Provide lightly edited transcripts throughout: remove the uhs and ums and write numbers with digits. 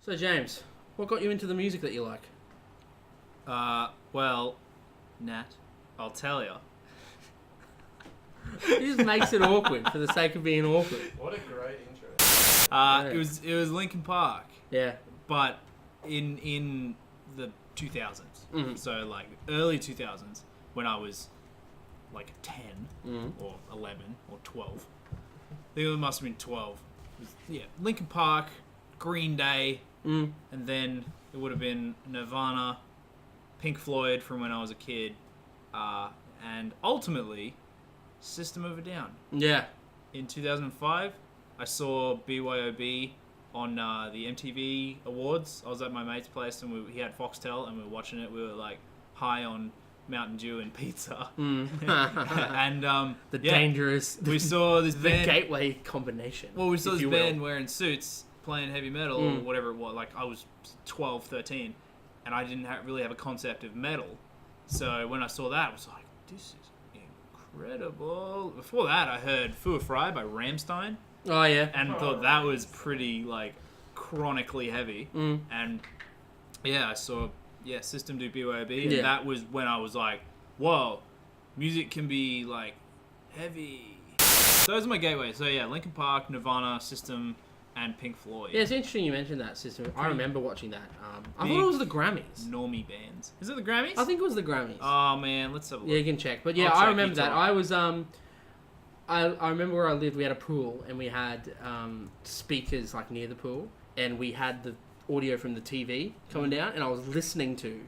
So, James, what got you into the music that you like? Well, Nat, I'll tell you. He just makes it awkward for the sake of being awkward. What a great intro. It was Linkin Park, Yeah. but in the 2000s. Mhm. So like early 2000s when I was like 10 or 11 or 12. I think it must have been 12. Linkin Park, Green Day, and then it would have been Nirvana, Pink Floyd from when I was a kid, and ultimately System of a Down. Yeah. In 2005, I saw BYOB on the MTV Awards. I was at my mate's place and he had Foxtel and we were watching it. We were like high on Mountain Dew and pizza. And the dangerous. We saw this the band. gateway combination. Well, we saw this band wearing suits playing heavy metal or whatever it was. Like I was 12, 13 and I didn't really have a concept of metal. So when I saw that, I was like, this is incredible. Before that, I heard Foo Fry by Rammstein. Oh, yeah. And thought that was pretty, like, chronically heavy. And, yeah, I saw, System do BYOB. And that was when I was like, whoa, music can be, like, heavy. So those are my gateways. So, yeah, Linkin Park, Nirvana, System, and Pink Floyd. Yeah, it's interesting you mentioned that, System. I remember watching that. I thought it was the Grammys. Normie bands. Is it the Grammys? I think it was the Grammys. Oh, man, let's have a look. Yeah, you can check. But, yeah, I remember that. I was, I remember where I lived, we had a pool, and we had speakers, like, near the pool, and we had the audio from the TV coming down, and I was listening to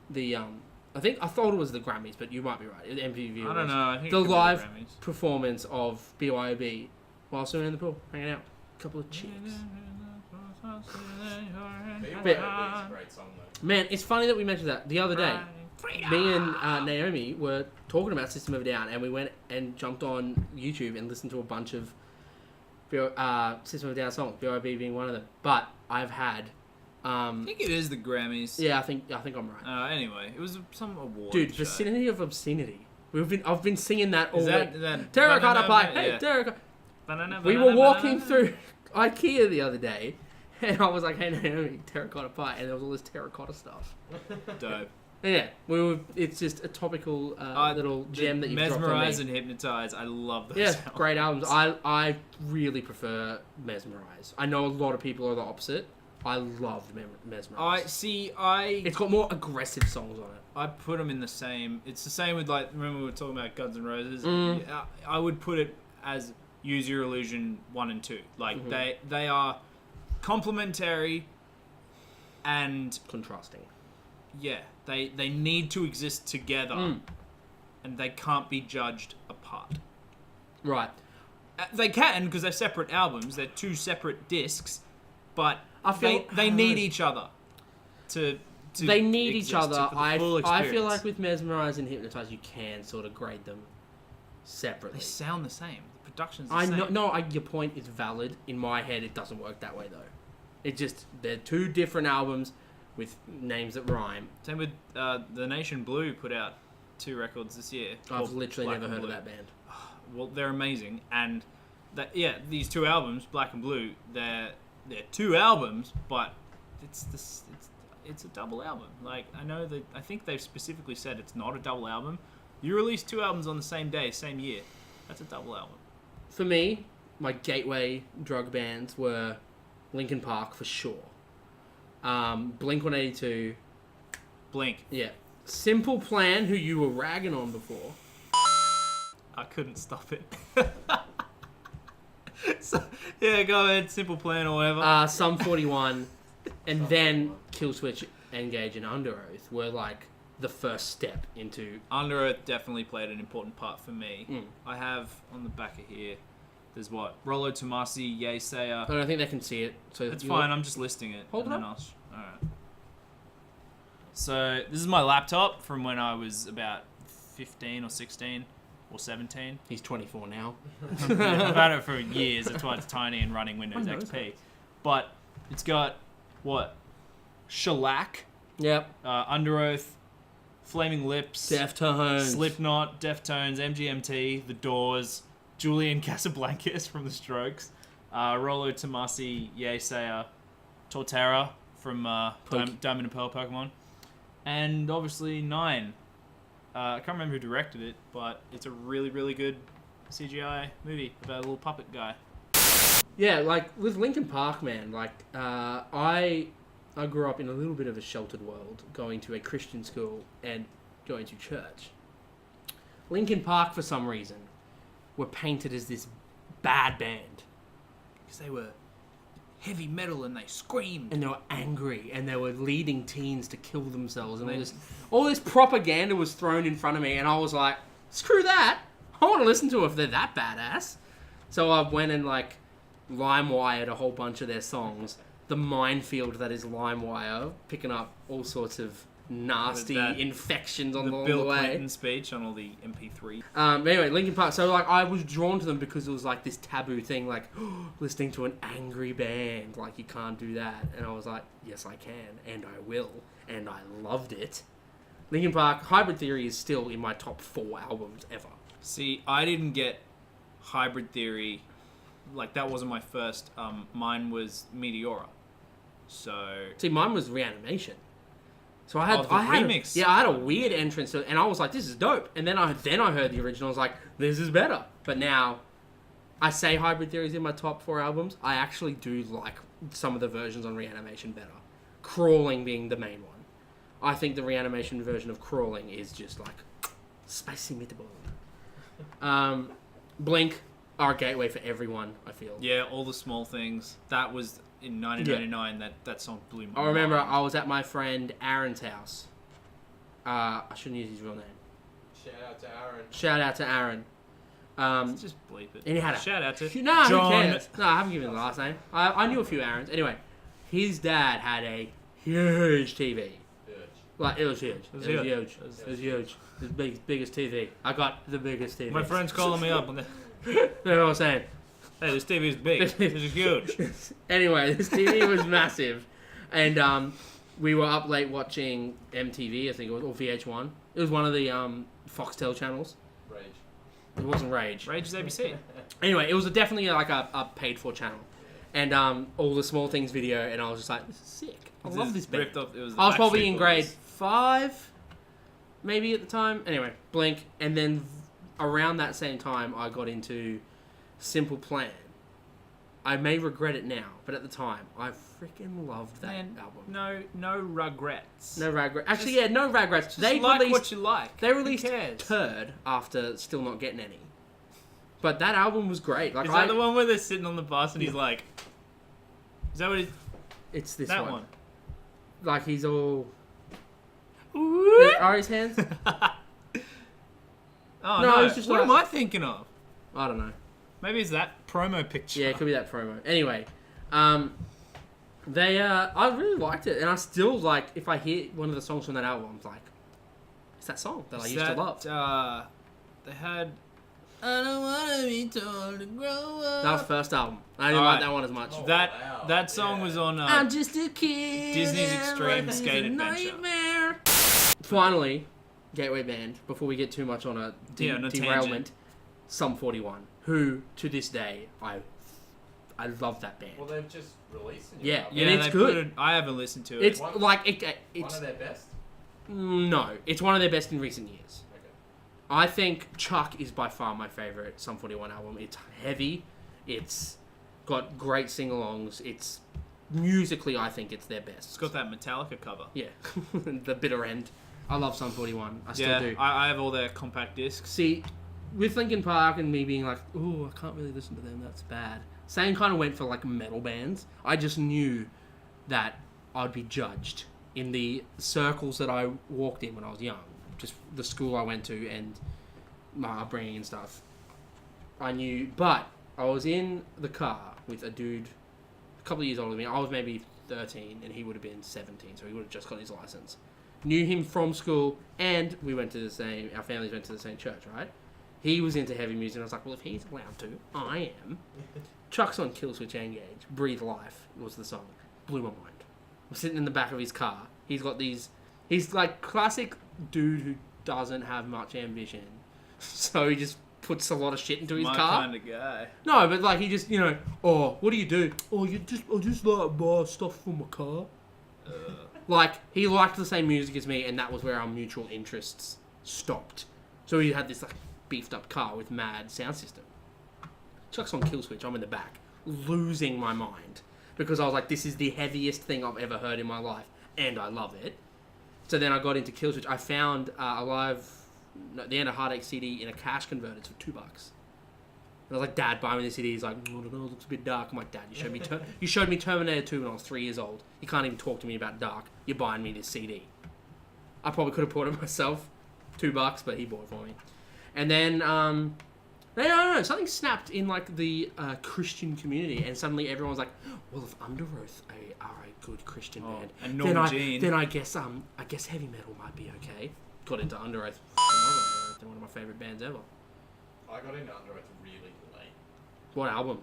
the, I thought it was the Grammys, but you might be right. MTV. I don't know. I think the it could be live the Grammys. performance of BYOB whilst we were in the pool, hanging out. A couple of chicks. BYOB is a great song though. Man, it's funny that we mentioned that the other day. Me and Naomi were talking about System of a Down, and we went and jumped on YouTube and listened to a bunch of System of a Down songs, BYOB being one of them. But I've had... I think it is the Grammys. Yeah, I think I'm right. Anyway, it was some award Dude, show. Vicinity of Obscenity. I've been singing that all Is week. that Terracotta Pie. Hey, yeah. Terracotta. We were walking through IKEA the other day, and I was like, "Hey Naomi, terracotta pie," and there was all this terracotta stuff. Dope. And yeah, it's just a topical little gem that you dropped on me. Mesmerize and Hypnotize. I love those. Yeah, albums. great albums. I really prefer Mesmerize. I know a lot of people are the opposite. I loved Mesmerize. It's got more aggressive songs on it. I put them in the same. It's the same with like. Remember we were talking about Guns N' Roses. I would put it as Use Your Illusion 1 and 2. Like they are complementary and contrasting. Yeah, they need to exist together, and they can't be judged apart. Right. They can because they're separate albums. They're two separate discs, but I feel they need each other to they need each other. I feel like with Mesmerize and Hypnotize, you can sort of grade them separately. They sound the same. The production's the same. Your point is valid. In my head, it doesn't work that way though. It just they're two different albums with names that rhyme. Same with The Nation Blue put out 2 records this year. I've literally Black never and heard Blue. of that band. Well, they're amazing, and these 2 albums, Black and Blue, they're 2 albums, but it's a double album. Like I think they've specifically said it's not a double album. You release 2 albums on the same day, same year. That's a double album. For me, my gateway drug bands were Linkin Park for sure. Blink-182. Blink. Yeah. Simple Plan, who you were ragging on before. I couldn't stop it. So, yeah, go ahead. Simple Plan or whatever. Sum 41, and then Killswitch, Engage, and Under Oath were like the first step into... Under Oath definitely played an important part for me. I have on the back of here, there's what? Rollo Tomasi, Yay Sayer. I don't think they can see it. So it's fine, I'm just listing it. Hold it up. Alright. So, this is my laptop from when I was about 15 or 16 or 17. He's 24 now. I've had it for years. That's why it's tiny and running Windows XP. But it's got, what? Shellac. Yep. Under Oath. Flaming Lips. Deftones. Slipknot. Deftones. MGMT. The Doors. Julian Casablancas from The Strokes. Rollo Tomasi. Yay Sayer. Torterra from Diamond and Pearl Pokemon. And obviously 9. I can't remember who directed it, but it's a really, really good CGI movie about a little puppet guy. Yeah, like with Linkin Park, man. Like I grew up in a little bit of a sheltered world, going to a Christian school and going to church. Linkin Park, for some reason, were painted as this bad band Because they were heavy metal and they screamed. and they were angry and they were leading teens to kill themselves, and all this propaganda was thrown in front of me, and I was like, screw that, I want to listen to it if they're that badass. So I went and like LimeWired a whole bunch of their songs, the minefield that is LimeWire, picking up all sorts of nasty infections on the Bill way. Clinton speech on all the MP3. But anyway, Linkin Park. So like, I was drawn to them because it was like this taboo thing, like listening to an angry band. Like, you can't do that. And I was like, yes, I can, and I will, and I loved it. Linkin Park. Hybrid Theory is still in my top 4 albums ever. See, I didn't get Hybrid Theory. Like, that wasn't my first. Mine was Meteora. So See, mine was Reanimation. So I had, the I had remix. I had a weird entrance to it, and I was like, this is dope. And then I heard the original. I was like, this is better. But now, I say Hybrid Theory is in my top 4 albums. I actually do like some of the versions on Reanimation better. Crawling being the main one. I think the Reanimation version of Crawling is just like spicy meatball. Blink are a gateway for everyone, I feel. yeah, all the small things. That was in 1999. That song blew my mind. I remember I was at my friend Aaron's house. I shouldn't use his real name. Shout out to Aaron. Just bleep it. And he had a shout out to No, who John. cares? No, I haven't given him the last name. I knew a few Aarons. Anyway, his dad had a huge TV. Like, it was huge. It was huge. It was huge. It was biggest TV. I got the biggest TV. My friend's calling me up on the. That's what I was saying. Hey, this TV is big. This is huge. Anyway, this TV was massive. And we were up late watching MTV, I think it was, or VH1. It was one of the Foxtel channels. Rage. It wasn't Rage. Rage is ABC. Anyway, it was definitely like a paid for channel. And all the small things video, and I was just like, this is sick. I love this band. I was probably in grade 5, maybe at the time. Anyway, Blink. And then around that same time, I got into Simple Plan. I may regret it now, but at the time, I freaking loved that album. No regrets. No regrets. Actually, yeah, no regrets. Just like what you like. They released Turd after still not getting any. But that album was great. Like, is that the one where they're sitting on the bus and he's like... Is that what it... It's this that one. Like, he's all... Are his hands? Oh, no, no. it's just what like... am I thinking of? I don't know. Maybe it's that promo picture. Yeah, it could be that promo. Anyway, they I really liked it, and I still like, if I hear one of the songs from that album, I'm like, it's that song that I used to love. They had I don't wanna be told to grow up. That was the first album. I didn't like that one as much. Oh, that song was on I'm just a kid. Disney's Extreme Skate Adventure. Nightmare. Finally, gateway band. Before we get too much on a derailment, Sum 41. Who, to this day, I love that band. Well, they've just released a new Yeah, album. and it's good. I haven't listened to it. It's One it's of their best? no, it's one of their best in recent years. Okay. I think Chuck is by far my favorite Sum 41 album. It's heavy. It's got great sing-alongs. It's musically, I think it's their best. It's got that Metallica cover. Yeah, the bitter end. I love Sum 41. I still do. I have all their compact discs. See, with Linkin Park and me being like, oh, I can't really listen to them, that's bad. Same kind of went for like metal bands. I just knew that I'd be judged in the circles that I walked in when I was young. Just the school I went to and my upbringing and stuff. I knew, but I was in the car with a dude a couple of years older than me. I was maybe 13 and he would have been 17, so he would have just got his license. Knew him from school, and we went to our families went to the same church, right? He was into heavy music, and I was like, well, if he's allowed to, I am. Chuck's on Killswitch Engage. Breathe Life was the song. Blew my mind. I'm sitting in the back of his car. He's got these... He's like classic dude who doesn't have much ambition. So he just puts a lot of shit into his My car. kind of guy. No, but like he just, oh, what do you do? Oh, I just like buy stuff for my car. Like he liked the same music as me, and that was where our mutual interests stopped. So he had this like beefed up car with mad sound system. Chuck's on kill switch. I'm in the back, losing my mind because I was like, this is the heaviest thing I've ever heard in my life, and I love it. So then I got into kill switch. I found the End of Heartache CD in a cash converted for $2. And I was like, Dad, buy me this CD. He's like, no, it looks a bit dark. I'm like, Dad, you showed me Terminator 2 when I was 3 years old. You can't even talk to me about dark. You're buying me this CD. I probably could have bought it myself, $2, but he bought it for me. And then, I don't know, something snapped in like the Christian community, and suddenly everyone's like, well, if Under Oath are a good Christian band, and Norma Jean. then I guess heavy metal might be okay. Got into Under Oath. They're one of my favorite bands ever. I got into Under Oath really late. What album?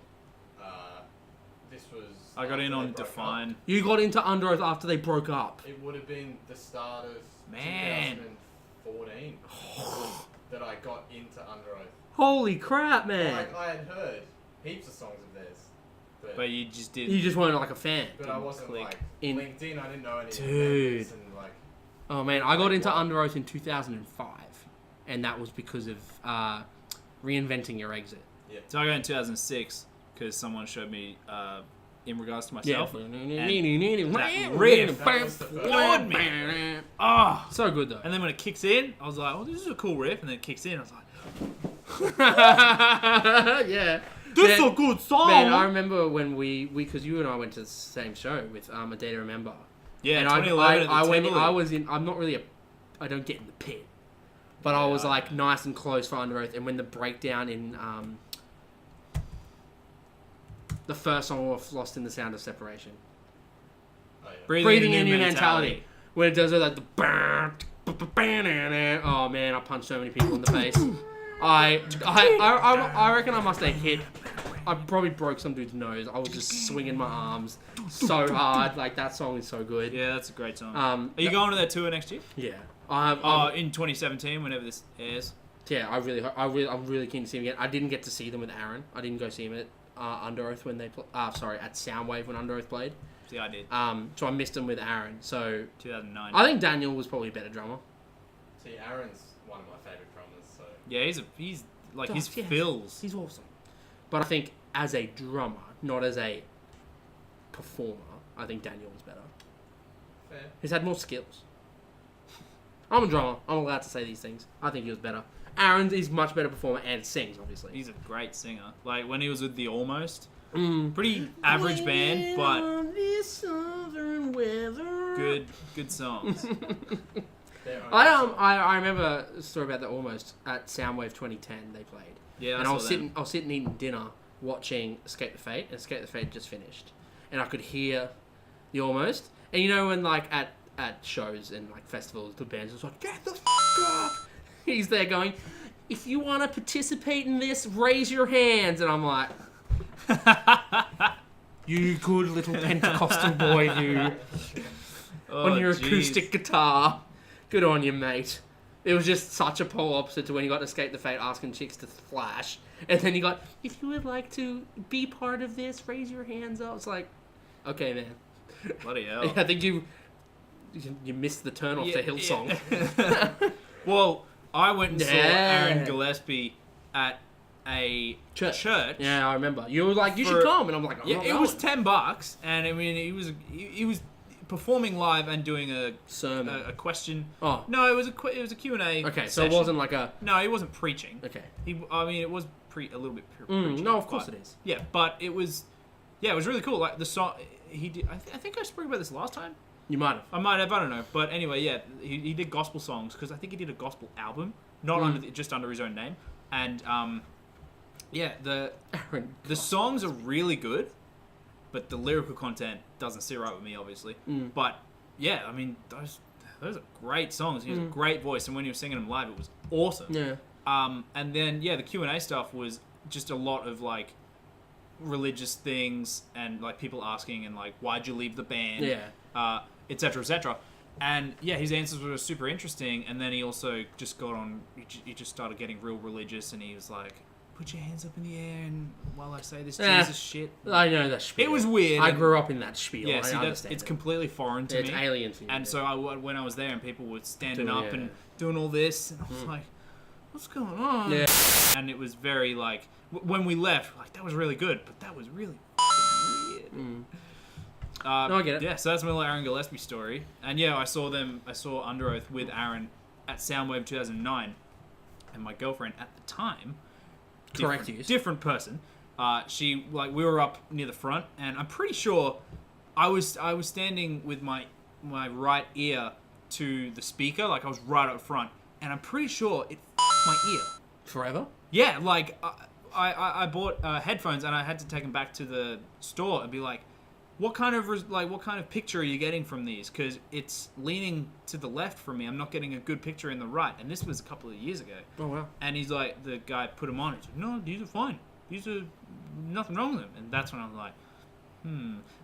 This was... I got in after on they broke Define. up. You got into Under Oath after they broke up. It would have been the start of Man. 2014 that I got into Under Oath. Holy crap, man! Like, I had heard heaps of songs of theirs. But you just did. You just weren't like a fan. But I wasn't click. like In- linked in. I didn't know any Dude. of the members and like... Oh man, I got into Under Oath in 2005, and that was because of Reinventing Your Exit. So I got in 2006 because someone showed me in regards to myself. That riff floored me. Oh, so good though. and then when it kicks in, I was like, "Oh, this is a cool riff." And then it kicks in, I was like, Yeah. "This is Man- a good song." Man, I remember when we because you and I went to the same show with A Day to Remember. Yeah, and 2011 at the I went. Tivoli. I was in. I'm not really I don't get in the pit, but I was like nice and close for Under Oath. And when the breakdown in the first song was Lost in the Sound of Separation, Oh, yeah. Breathing in New Mentality, when it does it like the oh man, I punched so many people in the face. I reckon I must have hit. I probably broke some dude's nose. I was just swinging my arms so hard. Like that song is so good. Yeah, that's a great song. Are Are you going to that tour next year? Yeah. In 2017, whenever this airs. Yeah, I'm really keen to see him again. I didn't get to see them with Aaron. I didn't go see him at Under Oath when they at Soundwave when Under Oath played. See, I did. So I missed them with Aaron. So 2009. I think Daniel was probably a better drummer. See, Aaron's one of my favourite drummers, so... Yeah, he's like Gosh, his yeah. fills. He's awesome. But I think as a drummer, not as a performer, I think Daniel was better. Fair. He's had more skills. I'm a drummer. I'm allowed to say these things. I think he was better. Aaron is much better performer and sings, obviously. He's a great singer. Like when he was with the Almost, Mm. pretty average band, but good. good songs. I remember a story about that Almost at Soundwave 2010 they played. Yeah, And I was sitting eating dinner watching Escape the Fate, and Escape the Fate just finished. And I could hear the Almost. And you know when like at shows and like festivals the band's just like, get the f*** up! He's there going, if you want to participate in this, raise your hands. And I'm like, you good little Pentecostal boy, you. On your acoustic guitar. Good on you, mate. It was just such a polar opposite to when you got Escape the Fate asking chicks to flash. And then you got, if you would like to be part of this, raise your hands up. It's like, okay, man. Bloody hell. I think you missed the turn off to Hillsong. Yeah. Well, I went and saw Yeah. Aaron Gillespie at a church. Yeah, I remember. You were like, you For- should come. And I'm like, I'm Yeah, not it was going. $10, and I mean, he was performing live and doing a Sermon. a question. Oh. No, it was a Q&A. Okay, so session. it wasn't like a... No, he wasn't preaching. Okay. I mean, it was a little bit preaching. No, of course but- it is. Yeah, but it was really cool. Like the song, he did. I think I spoke about this last time. You might have. I might have. I don't know. But anyway, yeah, he did gospel songs because I think he did a gospel album, not just under his own name. And yeah, the songs are really good, but the lyrical content doesn't sit right with me, obviously. But yeah, I mean those are great songs. He has a great voice, and when he was singing them live, it was awesome. Yeah. And then yeah, the Q&A stuff was just a lot of like religious things and like people asking and like why'd you leave the band, Yeah. etc., etc. And yeah, his answers were super interesting. And then he also just got on. He just started getting real religious, and he was like, "Put your hands up in the air," and while I say this Jesus shit. I know that spiel. It was weird. I grew up in that spiel. Yeah, I see, understand it's it. completely foreign to me. It's alien to you. And so when I was there and people were standing Doing- up and doing all this, and I was like, "What's going on?" Yeah. And it was very like when we left, like that was really good, but that was really weird. No, I get it. Yeah, so that's my little Aaron Gillespie story. And yeah, I saw Under Oath with Aaron at Soundwave 2009, and my girlfriend at the time, different person. She we were up near the front, and I'm pretty sure I was standing with my right ear to the speaker, like I was right up front, and I'm pretty sure it my ear. Forever? Yeah, like I bought headphones and I had to take them back to the store and be like, what kind of picture are you getting from these? Because it's leaning to the left from me. I'm not getting a good picture in the right. And this was a couple of years ago. Oh wow. And he's like, the guy put them on. He's like, no, these are fine. These are nothing wrong with them. And that's when I was like,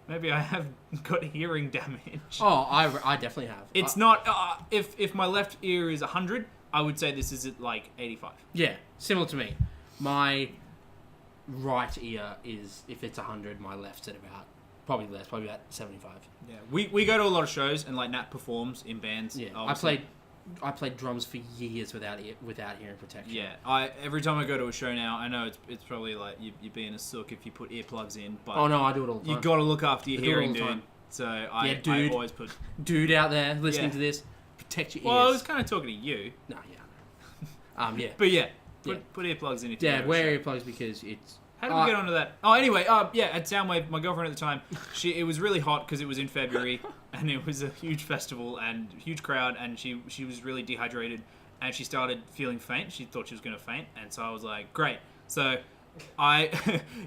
maybe I have got hearing damage. Oh, I definitely have. It's not. If my left ear is 100, I would say this is at like 85. Yeah, similar to me. My right ear is, if it's 100, my left's at about, probably less, probably about 75. Yeah, we go to a lot of shows and like Nat performs in bands. Yeah, obviously. I played drums for years without hearing protection. Yeah, every time I go to a show now, I know it's probably like you're being a sook if you put earplugs in, but Oh no, I do it all the time. you got to look after your I do it all hearing, the dude. time. So I dude. always put. Dude out there listening Yeah. to this, protect your ears. Well, I was kind of talking to you, No, yeah. Yeah. but yeah, Yeah. put earplugs in if you Yeah, go to a wear show. earplugs because it's... How did we get onto that? Oh, anyway, yeah, at Soundwave, my girlfriend at the time, it was really hot because it was in February, and it was a huge festival and huge crowd, and she was really dehydrated, and she started feeling faint. She thought she was going to faint, and so I was like, great. So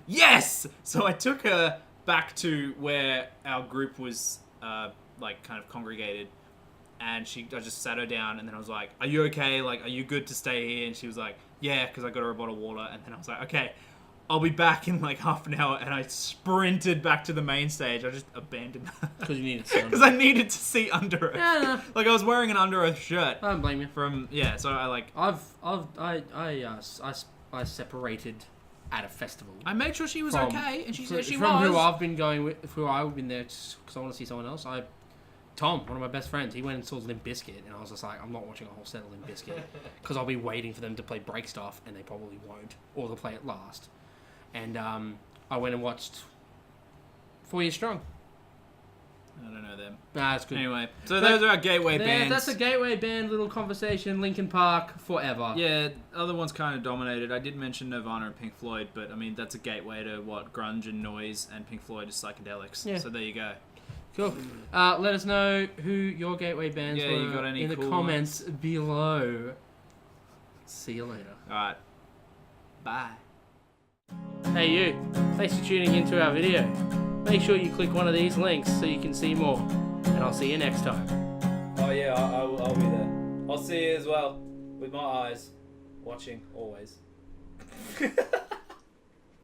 yes! So I took her back to where our group was, kind of congregated, and I just sat her down, and then I was like, are you okay? Like, are you good to stay here? And she was like, yeah, because I got her a bottle of water, and then I was like, okay, I'll be back in like half an hour, and I sprinted back to the main stage. I just abandoned her. Because you needed to see Because I needed to see Under Oath. Yeah, no. Like, I was wearing an Under Oath shirt. I don't blame you. So I like... I separated at a festival. I made sure she was okay, and she said she from was. who I've been going with, who I've been there because I want to see someone else. Tom, one of my best friends, he went and saw Limp Bizkit, and I was just like, I'm not watching a whole set of Limp Bizkit because I'll be waiting for them to play Break Stuff, and they probably won't, or they'll play it last. And I went and watched 4 Years Strong. I don't know them. Nah, it's good. Anyway, so those are our gateway bands. That's a gateway band, little conversation. Linkin Park, forever. Yeah, other ones kind of dominated. I did mention Nirvana and Pink Floyd, but I mean, that's a gateway to what grunge and noise, and Pink Floyd is psychedelics. Yeah. So there you go. Cool. Let us know who your gateway bands were you got any in the cool comments below. See you later. Alright. Bye. Hey you, thanks for tuning into our video. Make sure you click one of these links so you can see more. And I'll see you next time. Oh yeah, I'll be there. I'll see you as well, with my eyes, watching always.